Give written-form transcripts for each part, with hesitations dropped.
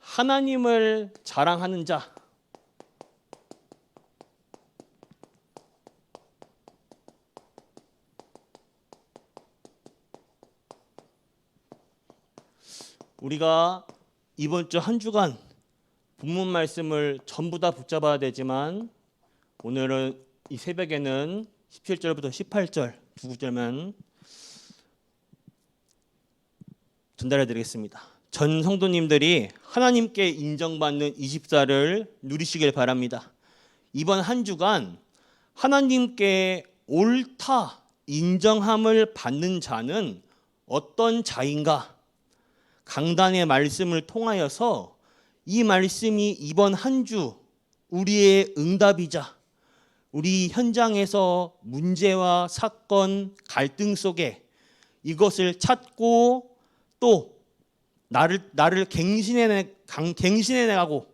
하나님을 자랑하는 자. 우리가 이번 주 한 주간 본문 말씀을 전부 다 붙잡아야 되지만 오늘은 이 새벽에는 17절부터 18절 두 구절만 전달해 드리겠습니다. 전 성도님들이 하나님께 인정받는 24를 누리시길 바랍니다. 이번 한 주간 하나님께 옳다 인정함을 받는 자는 어떤 자인가? 강단의 말씀을 통하여서 이 말씀이 이번 한 주 우리의 응답이자 우리 현장에서 문제와 사건, 갈등 속에 이것을 찾고 또 나를 갱신해 나가고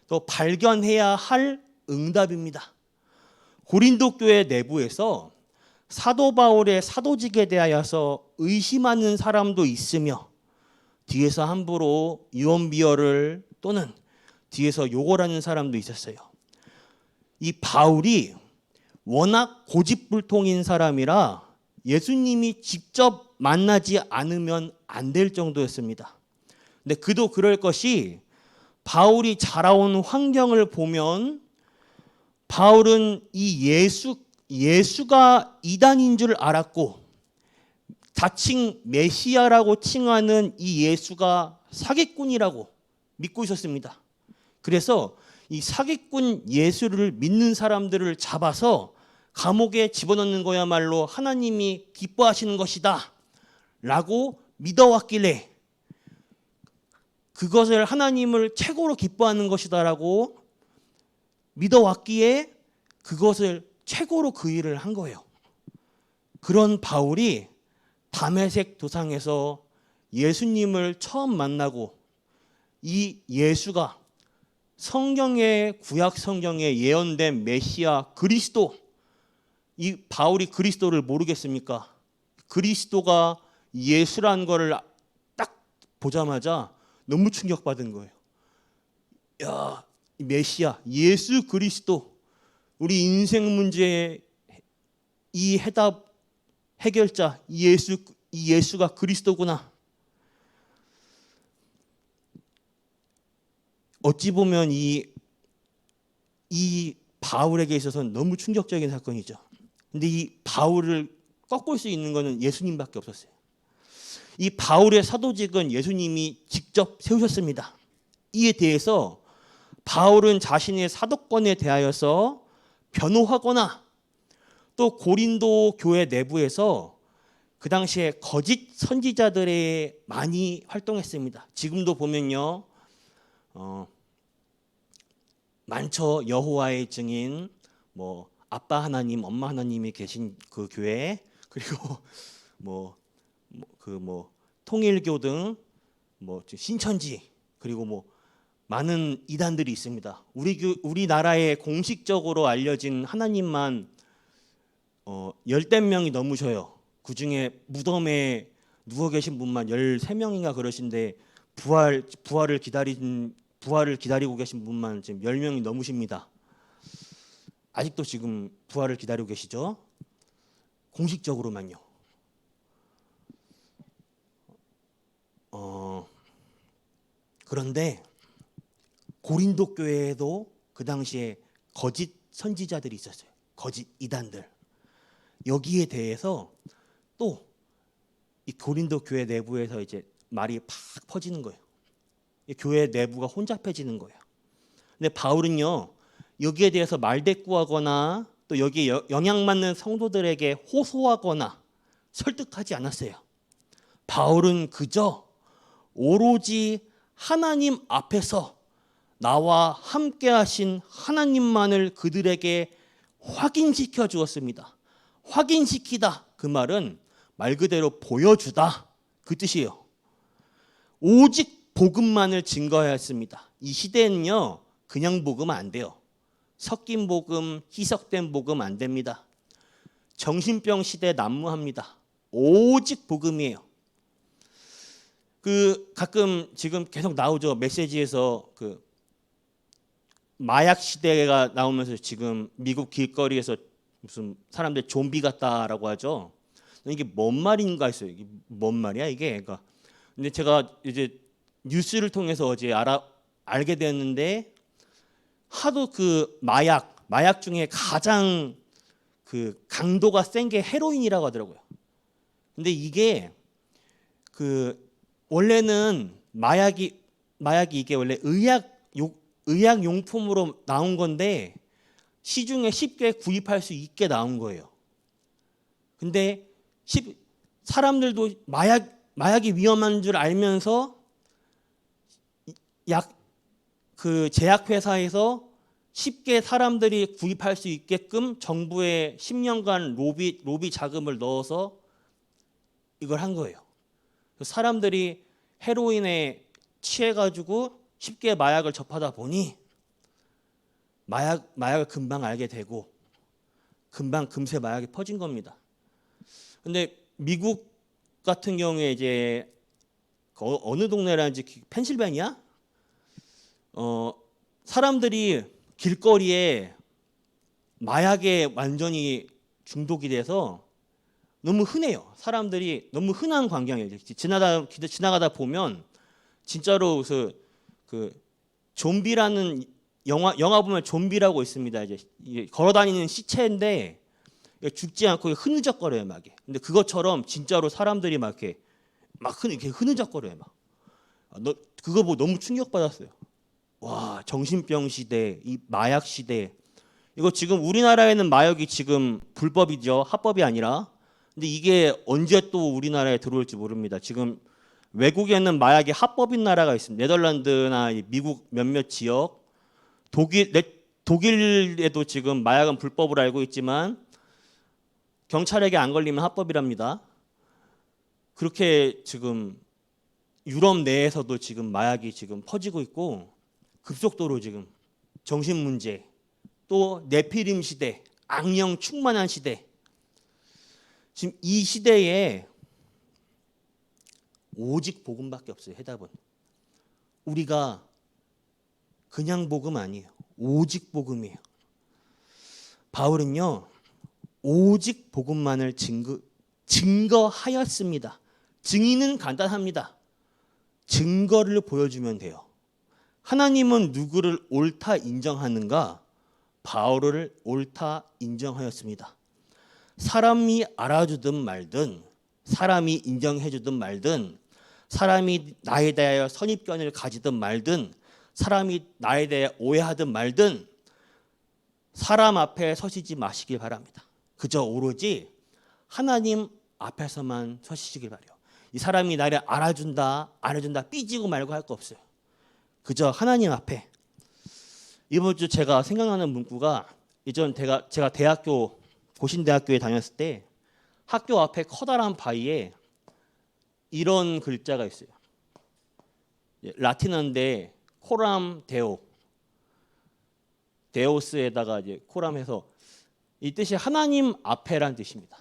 또 발견해야 할 응답입니다. 고린도 교회 내부에서 사도 바울의 사도직에 대하여서 의심하는 사람도 있으며 뒤에서 함부로 유언비어를 또는 뒤에서 욕을 하는 사람도 있었어요. 이 바울이 워낙 고집불통인 사람이라 예수님이 직접 만나지 않으면 안 될 정도였습니다. 근데 그도 그럴 것이 바울이 자라온 환경을 보면 바울은 이 예수가 이단인 줄 알았고 자칭 메시아라고 칭하는 이 예수가 사기꾼이라고 믿고 있었습니다. 그래서 이 사기꾼 예수를 믿는 사람들을 잡아서 감옥에 집어넣는 거야말로 하나님이 기뻐하시는 것이다 라고 믿어왔길래 그것을 하나님을 최고로 기뻐하는 것이다 라고 믿어왔기에 그것을 최고로 그 일을 한 거예요. 그런 바울이 다메섹 도상에서 예수님을 처음 만나고 이 예수가 구약 성경에 예언된 메시아 그리스도, 이 바울이 그리스도를 모르겠습니까? 그리스도가 예수라는 거를 딱 보자마자 너무 충격받은 거예요. 야, 메시아, 예수 그리스도, 우리 인생 문제의 이 해결자 이 예수가 그리스도구나. 어찌 보면 이 바울에게 있어서는 너무 충격적인 사건이죠. 근데 이 바울을 꺾을 수 있는 것은 예수님밖에 없었어요. 이 바울의 사도직은 예수님이 직접 세우셨습니다. 이에 대해서 바울은 자신의 사도권에 대하여서 변호하거나 또 고린도 교회 내부에서 그 당시에 거짓 선지자들이 많이 활동했습니다. 지금도 보면요, 많죠. 여호와의 증인, 뭐 아빠 하나님, 엄마 하나님이 계신 그 교회, 그리고 통일교 등 신천지, 그리고 많은 이단들이 있습니다. 우리나라에 공식적으로 알려진 하나님만 10명이 넘으셔요. 그 중에 무덤에 누워 계신 분만 13명인가 그러신데 부활을 기다리고 계신 분만 지금 10명이 넘으십니다. 아직도 지금 부활을 기다리고 계시죠? 공식적으로만요. 그런데 고린도 교회에도 그 당시에 거짓 선지자들이 있었어요. 거짓 이단들. 여기에 대해서 또 이 고린도 교회 내부에서 이제 말이 팍 퍼지는 거예요. 이 교회 내부가 혼잡해지는 거예요. 근데 바울은요, 여기에 대해서 말대꾸하거나 또 여기에 영향받는 성도들에게 호소하거나 설득하지 않았어요. 바울은 그저 오로지 하나님 앞에서 나와 함께 하신 하나님만을 그들에게 확인시켜 주었습니다. 확인시키다, 그 말은 말 그대로 보여주다, 그 뜻이에요. 오직 복음만을 증거하였습니다. 이 시대에는요, 그냥 복음 안 돼요. 섞인 복음, 희석된 복음 안 됩니다. 정신병 시대 난무합니다. 오직 복음이에요. 그 가끔 지금 계속 나오죠. 메시지에서 그 마약 시대가 나오면서 지금 미국 길거리에서 무슨 사람들 좀비 같다라고 하죠. 이게 뭔 말인가 했어요. 이게 뭔 말이야 이게? 그러니까 근데 제가 이제 뉴스를 통해서 어제 알게 됐는데 하도 그 마약 중에 가장 그 강도가 센 게 헤로인이라고 하더라고요. 근데 이게 그 원래는 마약이 이게 원래 의약 용품으로 나온 건데 시중에 쉽게 구입할 수 있게 나온 거예요. 근데 사람들도 마약이 위험한 줄 알면서 그 제약회사에서 쉽게 사람들이 구입할 수 있게끔 정부에 10년간 로비 자금을 넣어서 이걸 한 거예요. 사람들이 헤로인에 취해가지고 쉽게 마약을 접하다 보니 마약을 금방 알게 되고 금세 마약이 퍼진 겁니다. 근데 미국 같은 경우에 이제 어느 동네라는지 펜실베니아? 사람들이 길거리에 마약에 완전히 중독이 돼서 너무 흔해요. 사람들이 너무 흔한 광경이에요. 지나가다 보면 진짜로 그 좀비라는 영화 보면 좀비라고 있습니다. 이제 걸어다니는 시체인데 죽지 않고 흐느적거려요, 막. 근데 그것처럼 진짜로 사람들이 이렇게 흐느적거려요, 막. 그거 보고 너무 충격받았어요. 와, 정신병 시대, 이 마약 시대. 이거 지금 우리나라에는 마약이 지금 불법이죠. 합법이 아니라. 근데 이게 언제 또 우리나라에 들어올지 모릅니다. 지금 외국에는 마약이 합법인 나라가 있습니다. 네덜란드나 미국 몇몇 지역, 독일에도 지금 마약은 불법으로 알고 있지만 경찰에게 안 걸리면 합법이랍니다. 그렇게 지금 유럽 내에서도 지금 마약이 지금 퍼지고 있고 급속도로 지금 정신 문제, 또 네피림 시대, 악령 충만한 시대. 지금 이 시대에 오직 복음밖에 없어요. 해답은 우리가 그냥 복음 아니에요. 오직 복음이에요. 바울은요, 오직 복음만을 증거하였습니다. 증인은 간단합니다. 증거를 보여주면 돼요. 하나님은 누구를 옳다 인정하는가? 바울을 옳다 인정하였습니다. 사람이 알아주든 말든, 사람이 인정해주든 말든, 사람이 나에 대하여 선입견을 가지든 말든, 사람이 나에 대해 오해하든 말든 사람 앞에 서시지 마시길 바랍니다. 그저 오로지 하나님 앞에서만 서시길 바라요. 이 사람이 나를 알아준다, 안 해준다 삐지고 말고 할 거 없어요. 그저 하나님 앞에. 이번 주 제가 생각나는 문구가 이전 제가 고신대학교에 다녔을 때 학교 앞에 커다란 바위에 이런 글자가 있어요. 라틴어인데 코람 데오스에다가 이제 코람해서 이 뜻이 하나님 앞에란 뜻입니다.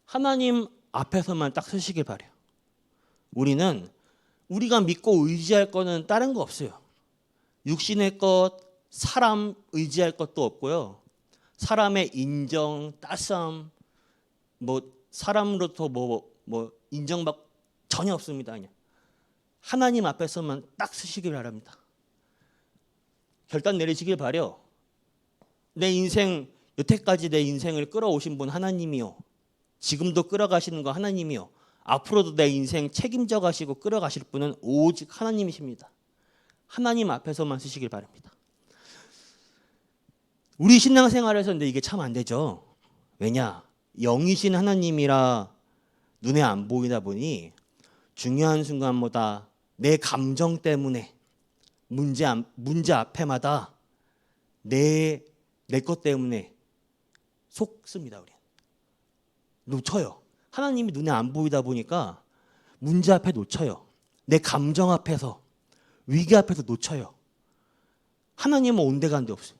하나님 앞에서만 딱 서시길 바래요. 우리가 믿고 의지할 거는 다른 거 없어요. 육신의 것, 사람 의지할 것도 없고요. 사람의 인정, 따스함, 사람으로부터 인정받 전혀 없습니다. 그냥 하나님 앞에서만 딱 서시길 바랍니다. 결단 내리시길 바래요. 여태까지 내 인생을 끌어오신 분 하나님이요. 지금도 끌어가시는 거 하나님이요. 앞으로도 내 인생 책임져 가시고 끌어가실 분은 오직 하나님이십니다. 하나님 앞에서만 서시길 바랍니다. 우리 신앙생활에서 근데 이게 참 안 되죠. 왜냐? 영이신 하나님이라 눈에 안 보이다 보니 중요한 순간마다 내 감정 때문에 문제 앞에마다 내 것 때문에 속습니다. 우리 놓쳐요. 하나님이 눈에 안 보이다 보니까 문제 앞에 놓쳐요. 내 감정 앞에서, 위기 앞에서 놓쳐요. 하나님은 온데간데 없어요.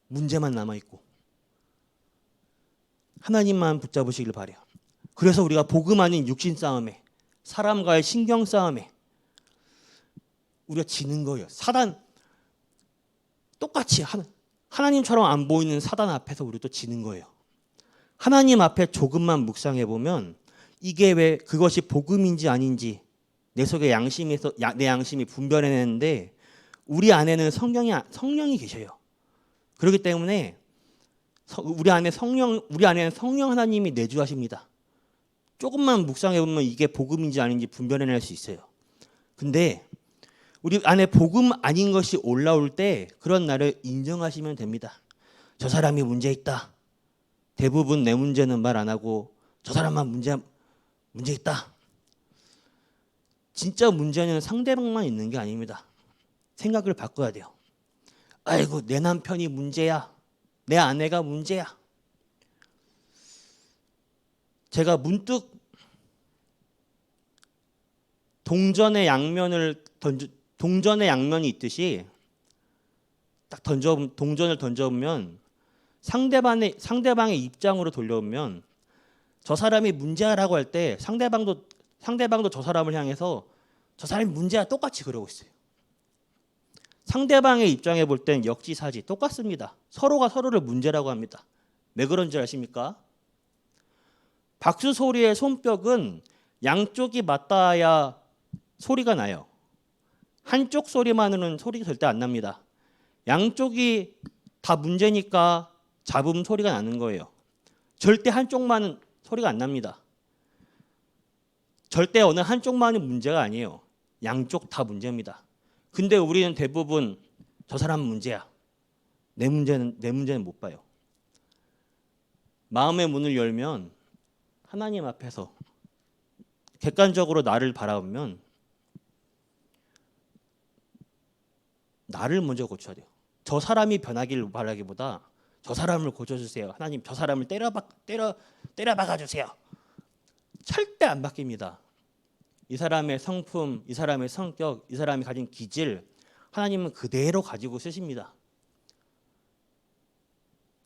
문제만 남아있고. 하나님만 붙잡으시길 바래요. 그래서 우리가 복음 아닌 육신 싸움에, 사람과의 신경 싸움에 우리가 지는 거예요. 사단 똑같이 하나님처럼 안 보이는 사단 앞에서 우리도 지는 거예요. 하나님 앞에 조금만 묵상해 보면 이게 왜 그것이 복음인지 아닌지 내 속에 내 양심이 분별해내는데 우리 안에는 성령이 계셔요. 그렇기 때문에 우리 안에는 성령 하나님이 내주하십니다. 조금만 묵상해 보면 이게 복음인지 아닌지 분별해낼 수 있어요. 근데 우리 안에 복음 아닌 것이 올라올 때 그런 날을 인정하시면 됩니다. 저 사람이 문제 있다. 대부분 내 문제는 말 안 하고 저 사람만 문제 있다. 진짜 문제는 상대방만 있는 게 아닙니다. 생각을 바꿔야 돼요. 아이고 내 남편이 문제야. 내 아내가 문제야. 제가 문득 동전의 양면이 있듯이 딱 동전을 던져보면 상대방의 입장으로 돌려보면 저 사람이 문제야라고 할 때 상대방도 저 사람을 향해서 저 사람이 문제야 똑같이 그러고 있어요. 상대방의 입장에 볼 땐 역지사지 똑같습니다. 서로가 서로를 문제라고 합니다. 왜 그런지 아십니까? 박수 소리의 손뼉은 양쪽이 맞닿아야 소리가 나요. 한쪽 소리만으로는 소리가 절대 안 납니다. 양쪽이 다 문제니까 잡음 소리가 나는 거예요. 절대 한쪽만은 소리가 안 납니다. 절대 어느 한쪽만은 문제가 아니에요. 양쪽 다 문제입니다. 근데 우리는 대부분 저 사람은 문제야. 내 문제는 못 봐요. 마음의 문을 열면 하나님 앞에서 객관적으로 나를 바라보면 나를 먼저 고쳐야 돼요. 저 사람이 변하기를 바라기보다 저 사람을 고쳐주세요. 하나님 저 사람을 때려 박아주세요. 절대 안 바뀝니다. 이 사람의 성품, 이 사람의 성격, 이 사람이 가진 기질 하나님은 그대로 가지고 쓰십니다.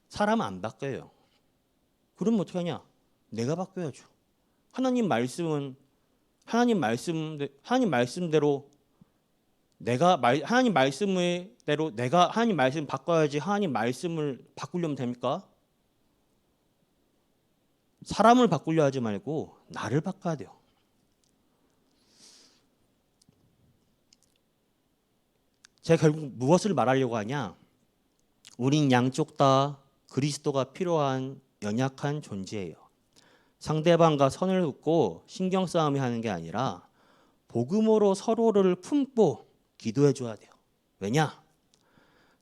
사람은 안 바뀌어요. 그럼 어떻게 하냐? 내가 바뀌어야죠. 하나님 말씀대로 하나님 말씀 바꿔야지. 하나님 말씀을 바꾸려면 됩니까? 사람을 바꾸려 하지 말고 나를 바꿔야 돼요. 제가 결국 무엇을 말하려고 하냐? 우린 양쪽 다 그리스도가 필요한 연약한 존재예요. 상대방과 선을 긋고 신경 싸움이 하는 게 아니라 복음으로 서로를 품고 기도해 줘야 돼요. 왜냐?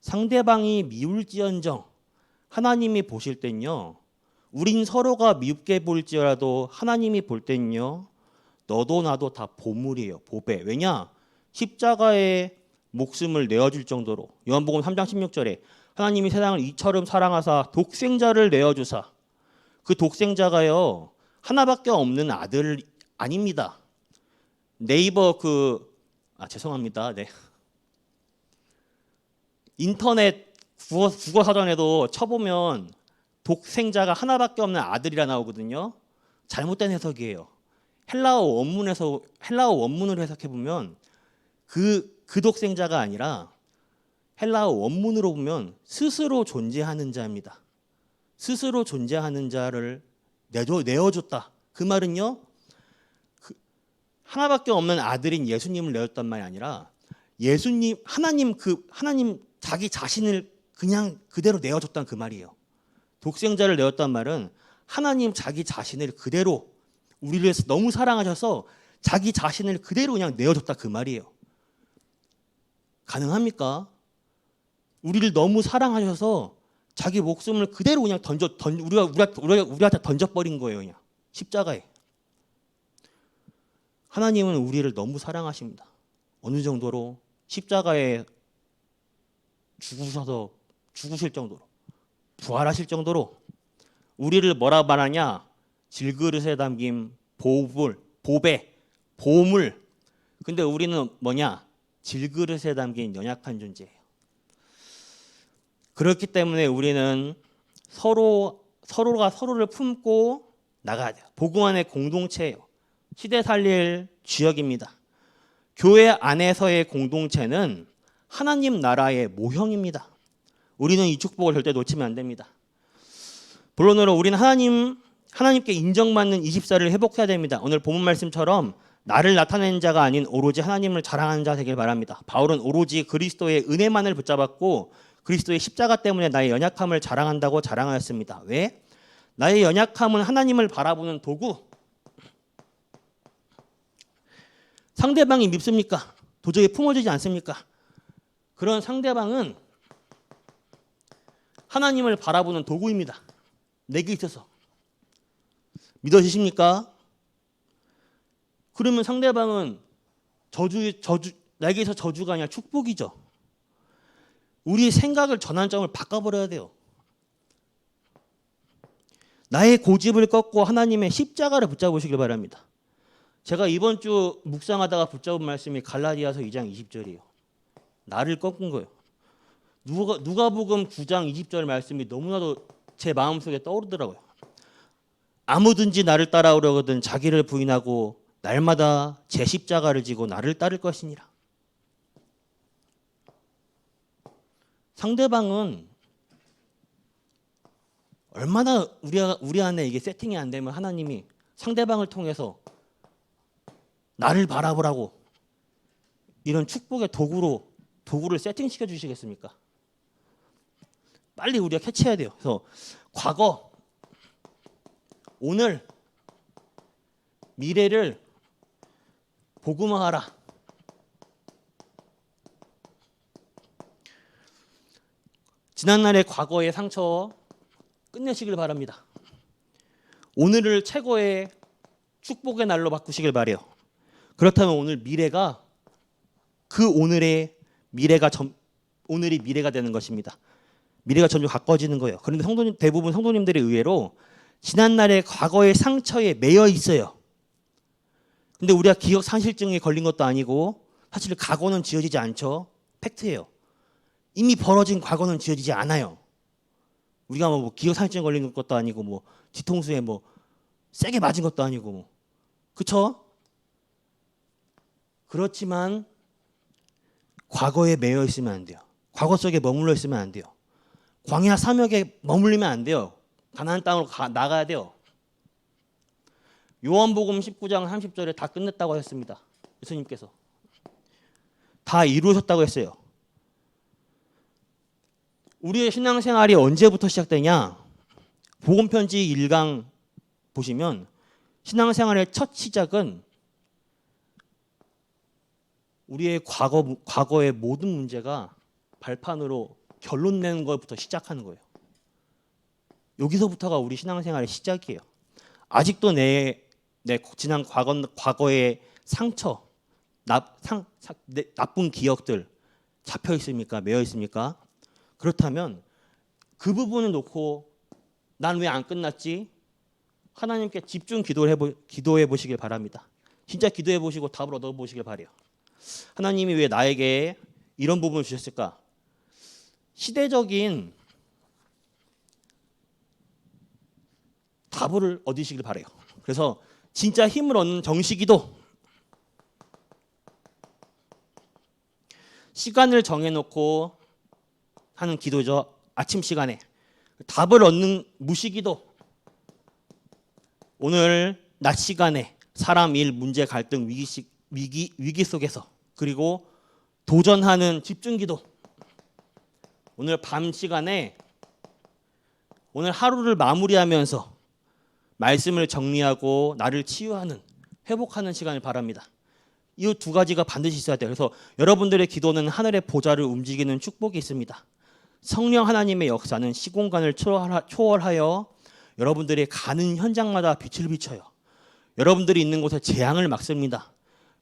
상대방이 미울지언정 하나님이 보실 땐요. 우린 서로가 미흡게 볼지라도 하나님이 볼 땐요. 너도 나도 다 보물이에요. 보배. 왜냐? 십자가에 목숨을 내어줄 정도로 요한복음 3장 16절에 하나님이 세상을 이처럼 사랑하사 독생자를 내어주사 그 독생자가요. 하나밖에 없는 아들 아닙니다. 네이버 죄송합니다. 네. 인터넷 국어 사전에도 쳐보면 독생자가 하나밖에 없는 아들이라 나오거든요. 잘못된 해석이에요. 헬라어 원문으로 해석해 보면 그 독생자가 아니라 헬라어 원문으로 보면 스스로 존재하는 자입니다. 스스로 존재하는 자를 내어줬다. 그 말은요. 하나밖에 없는 아들인 예수님을 내었단 말이 아니라 하나님 자기 자신을 그냥 그대로 내어줬다는 그 말이에요. 독생자를 내었단 말은 하나님 자기 자신을 그대로 우리를 너무 사랑하셔서 자기 자신을 그대로 그냥 내어줬다 그 말이에요. 가능합니까? 우리를 너무 사랑하셔서 자기 목숨을 그대로 그냥 우리한테 던져버린 거예요. 그냥 십자가에. 하나님은 우리를 너무 사랑하십니다. 어느 정도로 십자가에 죽으실 정도로 부활하실 정도로 우리를 뭐라 말하냐? 질그릇에 담긴 보배, 보물. 근데 우리는 뭐냐? 질그릇에 담긴 연약한 존재예요. 그렇기 때문에 우리는 서로가 서로를 품고 나가야 돼요. 복음 안의 공동체예요. 시대 살릴 주역입니다. 교회 안에서의 공동체는 하나님 나라의 모형입니다. 우리는 이 축복을 절대 놓치면 안 됩니다. 본론으로 우리는 하나님께 인정받는 24를 회복해야 됩니다. 오늘 본문 말씀처럼 나를 나타내는 자가 아닌 오로지 하나님을 자랑하는 자 되길 바랍니다. 바울은 오로지 그리스도의 은혜만을 붙잡았고 그리스도의 십자가 때문에 나의 연약함을 자랑한다고 자랑하였습니다. 왜? 나의 연약함은 하나님을 바라보는 도구. 상대방이 밉습니까? 도저히 품어지지 않습니까? 그런 상대방은 하나님을 바라보는 도구입니다. 내게 있어서. 믿어지십니까? 그러면 상대방은 나에게서 저주가 아니라 축복이죠. 우리의 생각을 전환점을 바꿔버려야 돼요. 나의 고집을 꺾고 하나님의 십자가를 붙잡으시길 바랍니다. 제가 이번 주 묵상하다가 붙잡은 말씀이 갈라디아서 2장 20절이에요. 나를 꺾은 거예요. 누가복음 9장 20절 말씀이 너무나도 제 마음속에 떠오르더라고요. 아무든지 나를 따라오려거든 자기를 부인하고 날마다 제 십자가를 지고 나를 따를 것이니라. 상대방은 얼마나 우리 안에 이게 세팅이 안 되면 하나님이 상대방을 통해서 나를 바라보라고 이런 축복의 도구를 세팅시켜 주시겠습니까? 빨리 우리가 캐치해야 돼요. 그래서 과거, 오늘, 미래를 복음화하라. 지난날의 과거의 상처 끝내시길 바랍니다. 오늘을 최고의 축복의 날로 바꾸시길 바래요. 그렇다면 오늘 미래가 오늘이 미래가 되는 것입니다. 미래가 점점 가까워지는 거예요. 그런데 대부분 성도님들이 의외로 지난날의 과거의 상처에 매여 있어요. 근데 우리가 기억 상실증에 걸린 것도 아니고 사실 과거는 지워지지 않죠. 팩트예요. 이미 벌어진 과거는 지워지지 않아요. 우리가 뭐 기억 상실증에 걸린 것도 아니고 뭐 뒤통수에 뭐 세게 맞은 것도 아니고 뭐 그렇죠? 그렇지만 과거에 매여 있으면 안 돼요. 과거 속에 머물러 있으면 안 돼요. 광야 사역에 머물리면 안 돼요. 가나안 땅으로 나가야 돼요. 요한복음 19장 30절에 다 끝냈다고 했습니다. 예수님께서 다 이루셨다고 했어요. 우리의 신앙생활이 언제부터 시작되냐? 복음편지 1강 보시면 신앙생활의 첫 시작은 우리의 과거의 모든 문제가 발판으로 결론 내는 것부터 시작하는 거예요. 여기서부터가 우리 신앙생활의 시작이에요. 아직도 내 지난 과거의 상처, 나쁜 기억들 잡혀 있습니까? 매여 있습니까? 그렇다면 그 부분을 놓고 난 왜 안 끝났지? 하나님께 집중 기도해 보시길 바랍니다. 진짜 기도해 보시고 답을 얻어 보시길 바래요. 하나님이 왜 나에게 이런 부분을 주셨을까? 시대적인 답을 얻으시길 바래요. 그래서 진짜 힘을 얻는 정식기도 시간을 정해놓고 하는 기도죠. 아침 시간에 답을 얻는 무시기도 오늘 낮 시간에 사람, 일, 문제, 갈등, 위기 속에서 그리고 도전하는 집중기도 오늘 밤 시간에 오늘 하루를 마무리하면서 말씀을 정리하고 나를 치유하는 회복하는 시간을 바랍니다. 이 두 가지가 반드시 있어야 돼요. 그래서 여러분들의 기도는 하늘의 보좌를 움직이는 축복이 있습니다. 성령 하나님의 역사는 시공간을 초월하여 여러분들이 가는 현장마다 빛을 비춰요. 여러분들이 있는 곳에 재앙을 막습니다.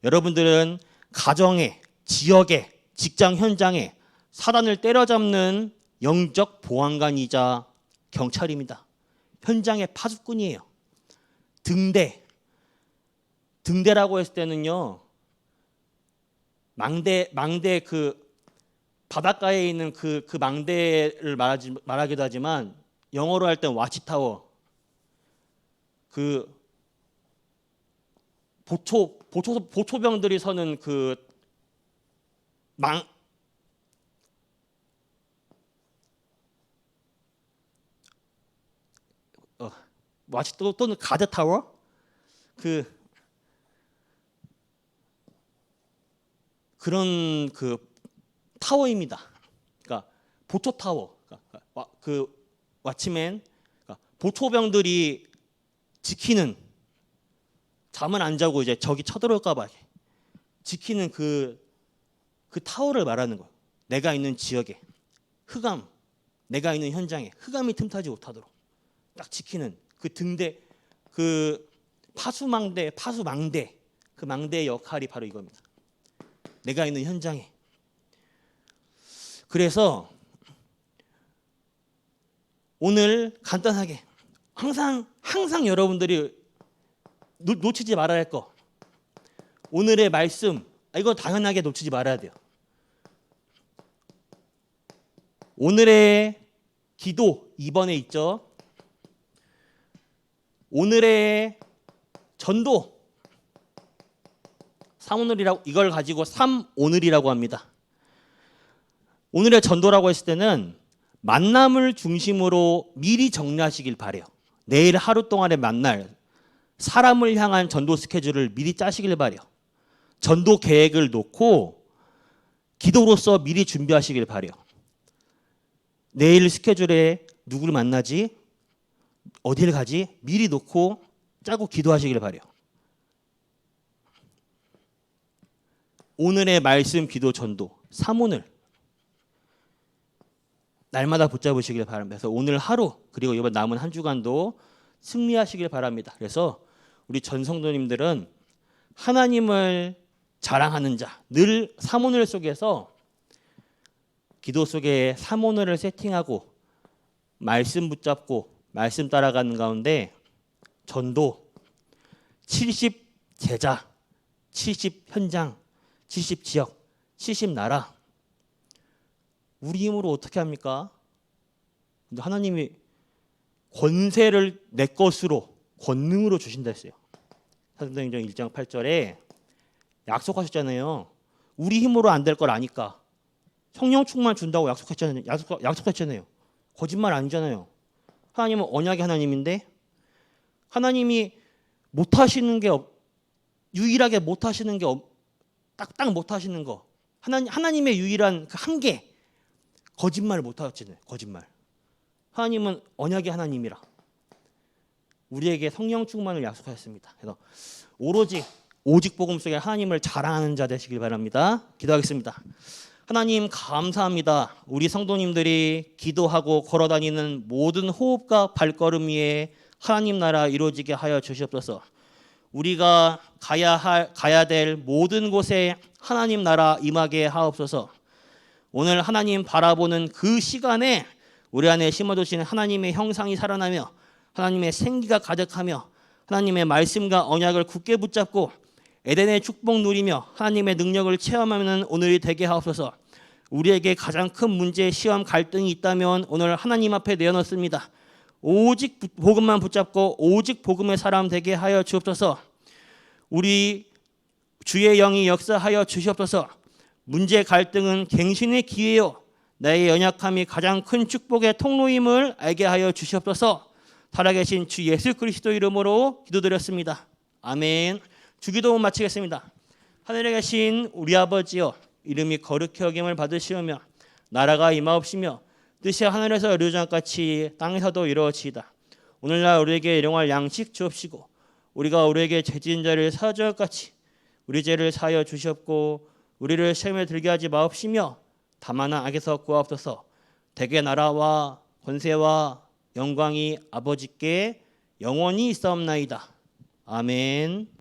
여러분들은 가정에, 지역에, 직장 현장에 사단을 때려잡는 영적 보안관이자 경찰입니다. 현장의 파수꾼이에요. 등대라고 했을 때는요. 망대 그 바닷가에 있는 그 망대를 말하기도 하지만 영어로 할 땐 와치타워, 그 보초병들이 서는 그 와치타워 또는 가드타워, 그런 그 타워입니다. 그러니까 보초타워, 그 와치맨, 그러니까 보초병들이 지키는, 잠을 안 자고 이제 적이 쳐들어올까봐 지키는 그 타워를 말하는 거예요. 내가 있는 지역에 흑암, 내가 있는 현장에 흑암이 틈타지 못하도록 딱 지키는 그 등대, 그 파수망대, 그 망대의 역할이 바로 이겁니다. 내가 있는 현장에. 그래서 오늘 간단하게 항상 여러분들이 놓치지 말아야 할 거, 오늘의 말씀, 이거 당연하게 놓치지 말아야 돼요. 오늘의 기도 2번에 있죠. 오늘의 전도 3오늘이라고, 이걸 가지고 3오늘이라고 합니다. 오늘의 전도라고 했을 때는 만남을 중심으로 미리 정리하시길 바래요. 내일 하루 동안에 만날 사람을 향한 전도 스케줄을 미리 짜시길 바래요. 전도 계획을 놓고 기도로서 미리 준비하시길 바래요. 내일 스케줄에 누구를 만나지? 어디를 가지? 미리 놓고 짜고 기도하시길 바래요. 오늘의 말씀, 기도, 전도 3오늘 날마다 붙잡으시길 바랍니다. 그래서 오늘 하루, 그리고 이번 남은 한 주간도 승리하시길 바랍니다. 그래서 우리 전 성도님들은 하나님을 자랑하는 자, 늘 3오늘 속에서 기도 속에 3오늘을 세팅하고 말씀 붙잡고 말씀 따라가는 가운데 전도 70 제자, 70 현장, 70 지역, 70 나라. 우리 힘으로 어떻게 합니까? 근데 하나님이 권세를 내 것으로, 권능으로 주신다 했어요. 사도행전 1장 8절에 약속하셨잖아요. 우리 힘으로 안 될 걸 아니까 성령 충만 준다고 약속했잖아요. 거짓말 아니잖아요. 하나님은 언약의 하나님인데, 하나님이 못하시는 게 유일하게 못하시는 게 딱 못하시는 거, 하나님의 유일한 그 한계, 거짓말을 못하셨잖아요. 거짓말. 하나님은 언약의 하나님이라 우리에게 성령 충만을 약속하셨습니다. 그래서 오직 복음 속에 하나님을 자랑하는 자 되시길 바랍니다. 기도하겠습니다. 하나님 감사합니다. 우리 성도님들이 기도하고 걸어다니는 모든 호흡과 발걸음 위에 하나님 나라 이루어지게 하여 주시옵소서. 우리가 가야 될 모든 곳에 하나님 나라 임하게 하옵소서. 오늘 하나님 바라보는 그 시간에 우리 안에 심어두신 하나님의 형상이 살아나며 하나님의 생기가 가득하며 하나님의 말씀과 언약을 굳게 붙잡고 에덴의 축복 누리며 하나님의 능력을 체험하는 오늘이 되게 하옵소서. 우리에게 가장 큰 문제, 시험, 갈등이 있다면 오늘 하나님 앞에 내어놓습니다. 오직 복음만 붙잡고 오직 복음의 사람 되게 하여 주옵소서. 우리 주의 영이 역사하여 주시옵소서. 문제, 갈등은 갱신의 기회요 나의 연약함이 가장 큰 축복의 통로임을 알게 하여 주시옵소서. 살아계신 주 예수 그리스도 이름으로 기도드렸습니다. 아멘. 주기도 마치겠습니다. 하늘에 계신 우리 아버지여, 이름이 거룩히 여김을 받으시오며 나라가 임하옵시며 뜻이 하늘에서 이루어진 것 같이 땅에서도 이루어지이다. 오늘날 우리에게 일용할 양식 주옵시고 우리가 우리에게 죄지은 자를 사하여 것 같이 우리 죄를 사하여 주시옵고 우리를 시험에 들게 하지 마옵시며 다만 악에서 구하옵소서. 대개 나라와 권세와 영광이 아버지께 영원히 있사옵나이다. 아멘.